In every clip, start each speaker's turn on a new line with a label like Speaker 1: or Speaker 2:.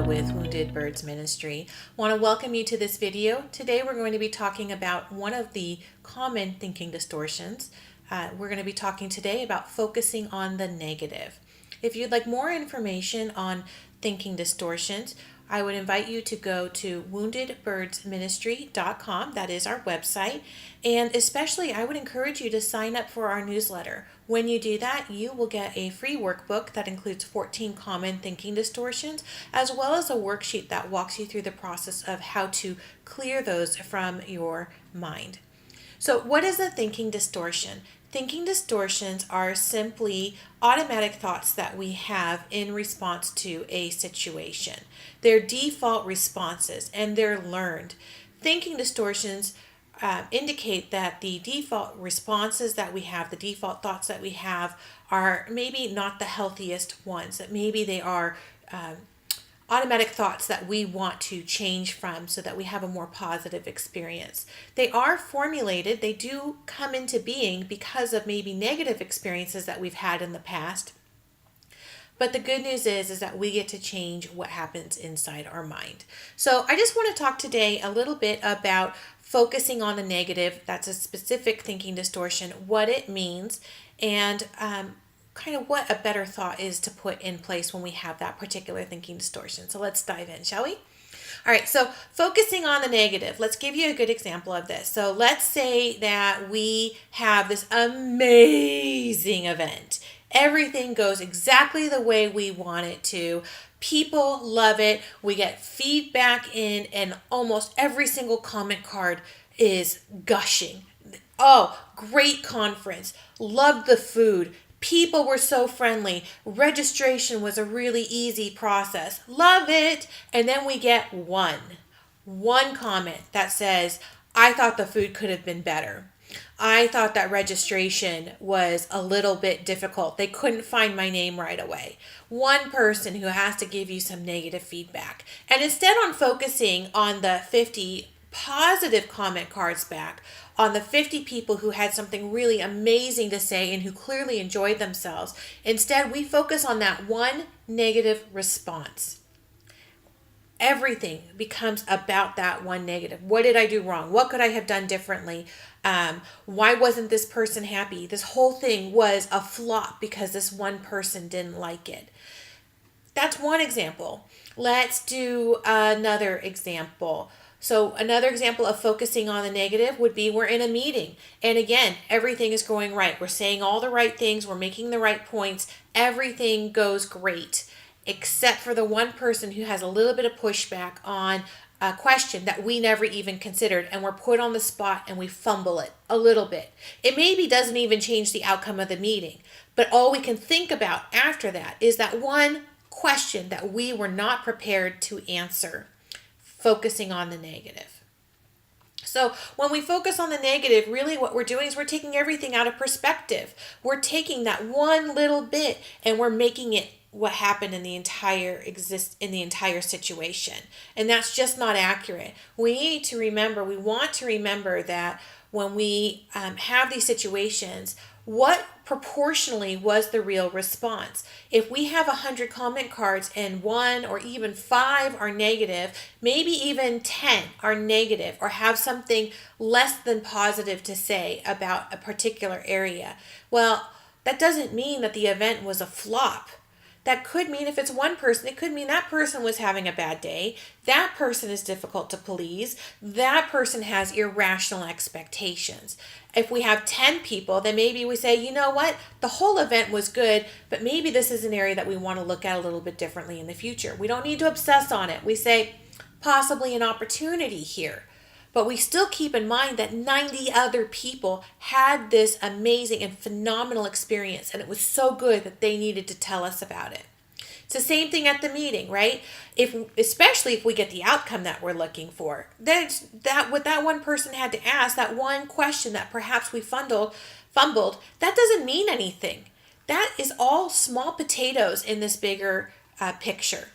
Speaker 1: with Wounded Birds Ministry. I want to welcome you to this video. Today we're going to be talking about one of the common thinking distortions. We're going to be talking today about focusing on the negative. If you'd like more information on thinking distortions, I would invite you to go to woundedbirdsministry.com. That is our website. And especially, I would encourage you to sign up for our newsletter. When you do that, you will get a free workbook that includes 14 common thinking distortions, as well as a worksheet that walks you through the process of how to clear those from your mind. So what is a thinking distortion? Thinking distortions are simply automatic thoughts that we have in response to a situation. They're default responses and they're learned. Thinking distortions indicate that the default responses that we have, the default thoughts that we have, are maybe not the healthiest ones, that maybe they are automatic thoughts that we want to change from so that we have a more positive experience. They are formulated, they do come into being because of maybe negative experiences that we've had in the past. But the good news is that we get to change what happens inside our mind. So I just want to talk today a little bit about focusing on the negative. That's a specific thinking distortion, what it means, and kind of what a better thought is to put in place when we have that particular thinking distortion. So let's dive in, shall we? All right, so focusing on the negative. Let's give you a good example of this. So let's say that we have this amazing event. Everything goes exactly the way we want it to. People love it. We get feedback in, and almost every single comment card is gushing. Oh, great conference. Loved the food. People were so friendly. Registration was a really easy process. Love it. And then we get one comment that says, I thought the food could have been better. I thought that registration was a little bit difficult. They couldn't find my name right away. One person who has to give you some negative feedback. And instead on focusing on the 50 positive comment cards back, on the 50 people who had something really amazing to say and who clearly enjoyed themselves, instead we focus on that one negative response. Everything becomes about that one negative. What did I do wrong? What could I have done differently? Why wasn't this person happy? This whole thing was a flop because this one person didn't like it. That's one example. Let's do another example. So another example of focusing on the negative would be we're in a meeting. And again, everything is going right. We're saying all the right things. We're making the right points. Everything goes great, except for the one person who has a little bit of pushback on a question that we never even considered, and we're put on the spot and we fumble it a little bit. It maybe doesn't even change the outcome of the meeting, but all we can think about after that is that one question that we were not prepared to answer, focusing on the negative. So when we focus on the negative, really what we're doing is we're taking everything out of perspective. We're taking that one little bit and we're making it what happened in the entire situation. And that's just not accurate. We want to remember that when we have these situations, what proportionally was the real response? If we have 100 comment cards and 1 or even 5 are negative, maybe even 10 are negative or have something less than positive to say about a particular area, well, that doesn't mean that the event was a flop. That could mean if it's one person, it could mean that person was having a bad day. That person is difficult to please. That person has irrational expectations. If we have 10 people, then maybe we say, you know what? The whole event was good, but maybe this is an area that we want to look at a little bit differently in the future. We don't need to obsess on it. We say, possibly an opportunity here. But we still keep in mind that 90 other people had this amazing and phenomenal experience, and it was so good that they needed to tell us about it. It's the same thing at the meeting, right? Especially if we get the outcome that we're looking for. Then what that one person had to ask, that one question that perhaps we fumbled, that doesn't mean anything. That is all small potatoes in this bigger picture.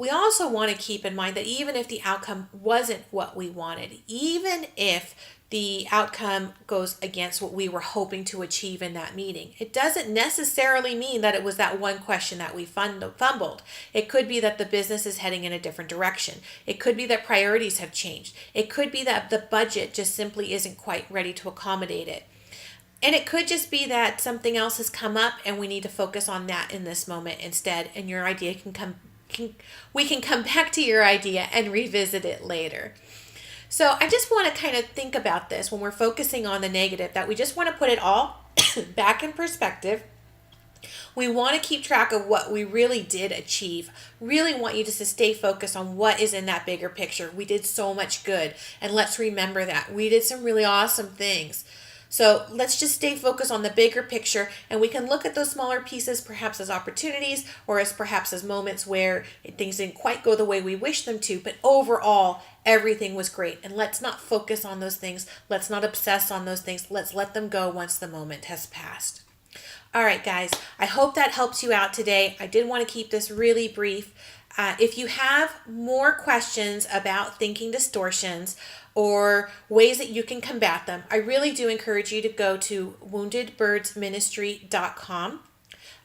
Speaker 1: We also want to keep in mind that even if the outcome wasn't what we wanted, even if the outcome goes against what we were hoping to achieve in that meeting. It doesn't necessarily mean that it was that one question that we fumbled. It could be that the business is heading in a different direction. It could be that priorities have changed. It could be that the budget just simply isn't quite ready to accommodate it. And it could just be that something else has come up and we need to focus on that in this moment instead, and your idea we can come back to your idea and revisit it later. So I just want to kind of think about this when we're focusing on the negative, that we just want to put it all back in perspective. We want to keep track of what we really did achieve. Really want you just to stay focused on what is in that bigger picture. We did so much good, and let's remember that. We did some really awesome things. So let's just stay focused on the bigger picture, and we can look at those smaller pieces perhaps as opportunities, or as perhaps as moments where things didn't quite go the way we wished them to, but overall everything was great. And let's not focus on those things. Let's not obsess on those things. Let's let them go once the moment has passed. All right, guys, I hope that helps you out today. I did want to keep this really brief. If you have more questions about thinking distortions or ways that you can combat them, I really do encourage you to go to woundedbirdsministry.com.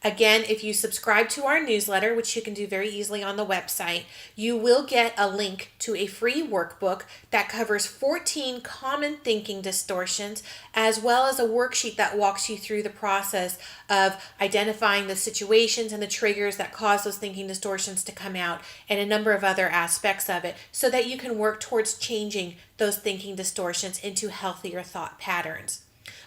Speaker 1: Again, if you subscribe to our newsletter, which you can do very easily on the website, you will get a link to a free workbook that covers 14 common thinking distortions, as well as a worksheet that walks you through the process of identifying the situations and the triggers that cause those thinking distortions to come out, and a number of other aspects of it, so that you can work towards changing those thinking distortions into healthier thought patterns.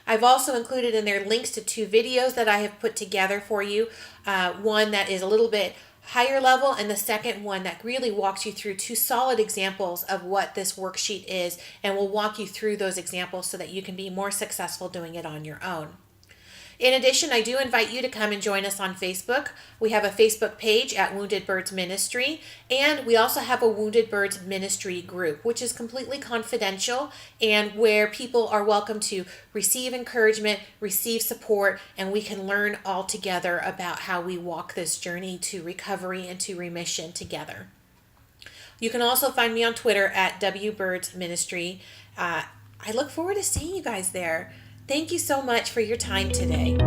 Speaker 1: I've also included in there links to 2 videos that I have put together for you. One that is a little bit higher level, and the second one that really walks you through 2 solid examples of what this worksheet is, and will walk you through those examples so that you can be more successful doing it on your own. In addition, I do invite you to come and join us on Facebook. We have a Facebook page at Wounded Birds Ministry, and we also have a Wounded Birds Ministry group, which is completely confidential and where people are welcome to receive encouragement, receive support, and we can learn all together about how we walk this journey to recovery and to remission together. You can also find me on Twitter at WBirdsMinistry. I look forward to seeing you guys there. Thank you so much for your time today.